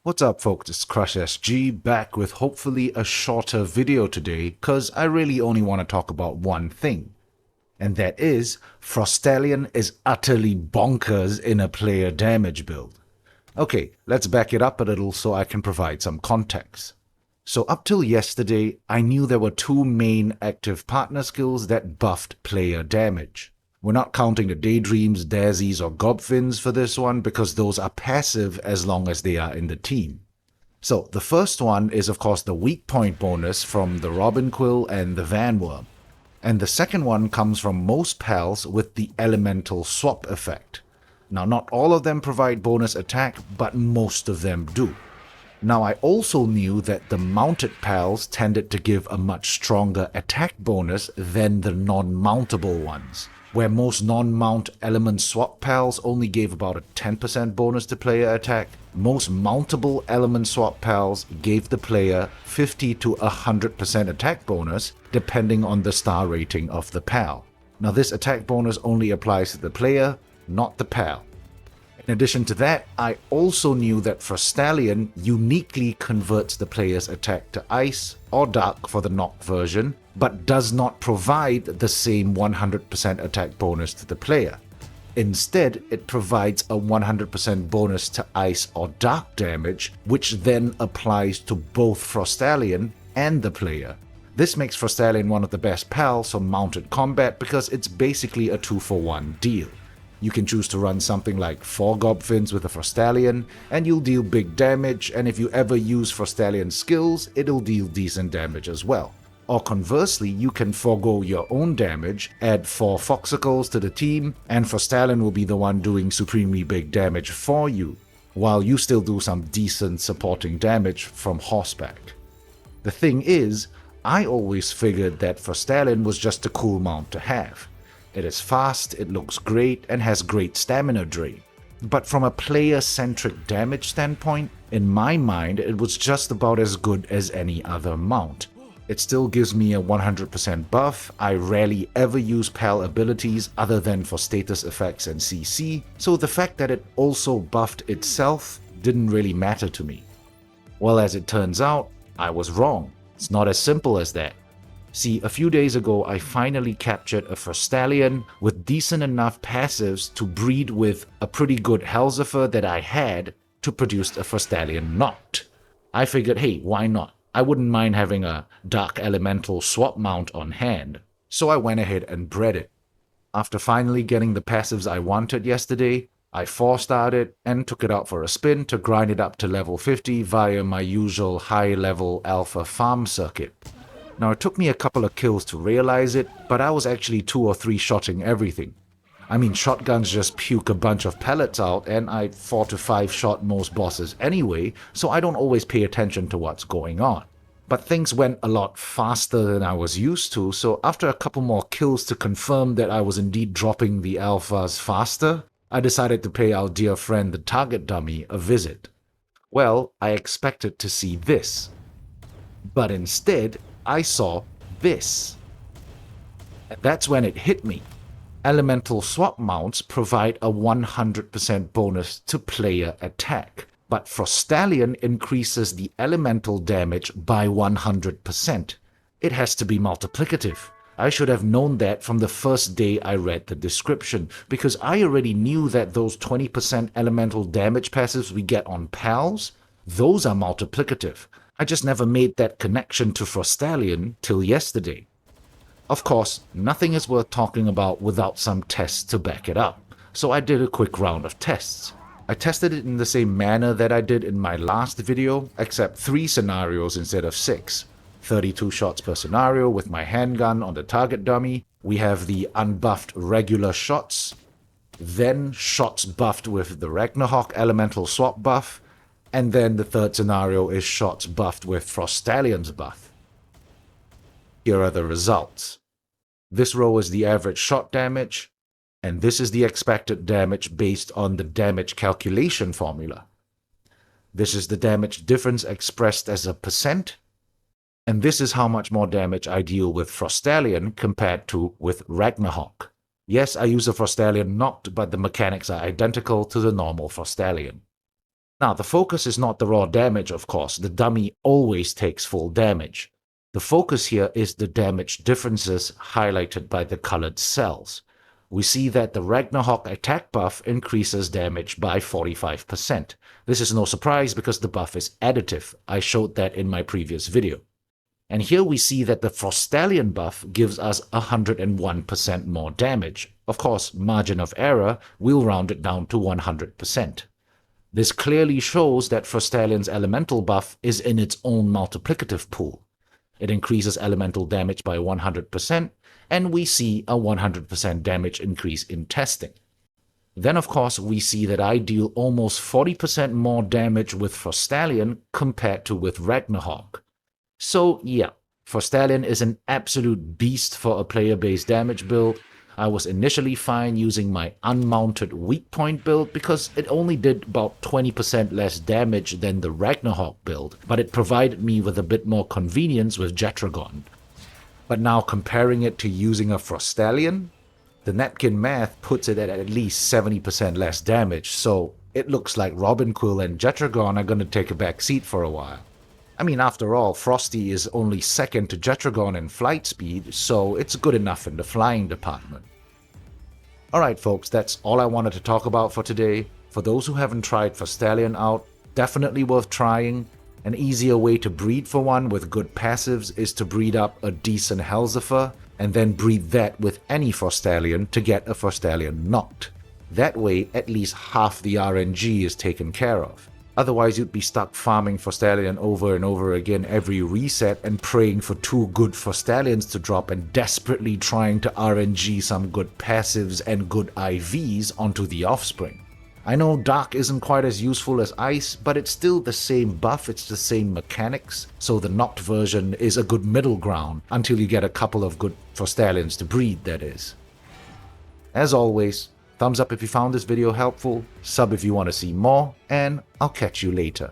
What's up folks, it's Crush SG back with hopefully a shorter video today cause I really only want to talk about one thing. And that is, Frostallion is utterly bonkers in a player damage build. Okay, let's back it up a little so I can provide some context. So up till yesterday, I knew there were two main active partner skills that buffed player damage. We're not counting the Daydreams, Daisies, or Gobfins for this one because those are passive as long as they are in the team. So the first one is of course the weak point bonus from the Robin Quill and the Vanworm. And the second one comes from most pals with the Elemental Swap effect. Now not all of them provide bonus attack, but most of them do. Now I also knew that the mounted pals tended to give a much stronger attack bonus than the non-mountable ones, where most non-mount element swap pals only gave about a 10% bonus to player attack. Most mountable element swap pals gave the player 50 to 100% attack bonus depending on the star rating of the pal. Now this attack bonus only applies to the player, not the pal. In addition to that, I also knew that Frostallion uniquely converts the player's attack to Ice or Dark for the Noct version, but does not provide the same 100% attack bonus to the player. Instead, it provides a 100% bonus to Ice or Dark damage, which then applies to both Frostallion and the player. This makes Frostallion one of the best pals for mounted combat because it's basically a 2-for-1 deal. You can choose to run something like 4 Gobfins with a Frostallion, and you'll deal big damage, and if you ever use Frostallion skills, it'll deal decent damage as well. Or conversely, you can forego your own damage, add 4 Foxicles to the team, and Frostallion will be the one doing supremely big damage for you, while you still do some decent supporting damage from horseback. The thing is, I always figured that Frostallion was just a cool mount to have. It is fast, it looks great, and has great stamina drain. But from a player-centric damage standpoint, in my mind, it was just about as good as any other mount. It still gives me a 100% buff. I rarely ever use PAL abilities other than for status effects and CC, so the fact that it also buffed itself didn't really matter to me. Well, as it turns out, I was wrong. It's not as simple as that. See, a few days ago I finally captured a Frostallion with decent enough passives to breed with a pretty good Helzaphyr that I had to produce a Frostallion Noct. I figured, hey, why not? I wouldn't mind having a Dark Elemental swap mount on hand, so I went ahead and bred it. After finally getting the passives I wanted yesterday, I 4-starred it and took it out for a spin to grind it up to level 50 via my usual high-level alpha farm circuit. Now it took me a couple of kills to realize it, but I was actually 2 or 3 shotting everything. I mean, shotguns just puke a bunch of pellets out, and I 4 to 5 shot most bosses anyway, so I don't always pay attention to what's going on. But things went a lot faster than I was used to, so after a couple more kills to confirm that I was indeed dropping the alphas faster, I decided to pay our dear friend the target dummy a visit. Well, I expected to see this. But instead, I saw this. And that's when it hit me. Elemental swap mounts provide a 100% bonus to player attack, but Frostallion increases the elemental damage by 100%. It has to be multiplicative. I should have known that from the first day I read the description, because I already knew that those 20% elemental damage passives we get on pals, those are multiplicative. I just never made that connection to Frostallion till yesterday. Of course, nothing is worth talking about without some tests to back it up, so I did a quick round of tests. I tested it in the same manner that I did in my last video, except 3 scenarios instead of 6. 32 shots per scenario with my handgun on the target dummy. We have the unbuffed regular shots, then shots buffed with the Ragnarok elemental swap buff, and then the third scenario is shots buffed with Frostallion's buff. Here are the results. This row is the average shot damage, and this is the expected damage based on the damage calculation formula. This is the damage difference expressed as a percent, and this is how much more damage I deal with Frostallion compared to with Ragnarok. Yes, I use a Frostallion Noct, but the mechanics are identical to the normal Frostallion. Now, the focus is not the raw damage, of course. The dummy always takes full damage. The focus here is the damage differences highlighted by the colored cells. We see that the Ragnarok attack buff increases damage by 45%. This is no surprise because the buff is additive. I showed that in my previous video. And here we see that the Frostallion buff gives us 101% more damage. Of course, margin of error, we'll round it down to 100%. This clearly shows that Frostallion's elemental buff is in its own multiplicative pool. It increases elemental damage by 100%, and we see a 100% damage increase in testing. Then of course we see that I deal almost 40% more damage with Frostallion compared to with Ragnarok. So yeah, Frostallion is an absolute beast for a player-based damage build. I was initially fine using my unmounted weak point build because it only did about 20% less damage than the Ragnarok build, but it provided me with a bit more convenience with Jetragon. But now comparing it to using a Frostallion, the napkin math puts it at least 70% less damage, so it looks like Robinquill and Jetragon are gonna take a back seat for a while. I mean, after all, Frosty is only second to Jetragon in flight speed, so it's good enough in the flying department. Alright folks, that's all I wanted to talk about for today. For those who haven't tried Frostallion out, definitely worth trying. An easier way to breed for one with good passives is to breed up a decent Helzaphyr, and then breed that with any Frostallion to get a Frostallion Noct. That way, at least half the RNG is taken care of. Otherwise, you'd be stuck farming Frostallion over and over again every reset and praying for 2 good Frostallions to drop and desperately trying to RNG some good passives and good IVs onto the offspring. I know Dark isn't quite as useful as Ice, but it's still the same buff, it's the same mechanics, so the Noct version is a good middle ground until you get a couple of good Frostallions to breed, that is. As always, thumbs up if you found this video helpful, sub if you want to see more, and I'll catch you later.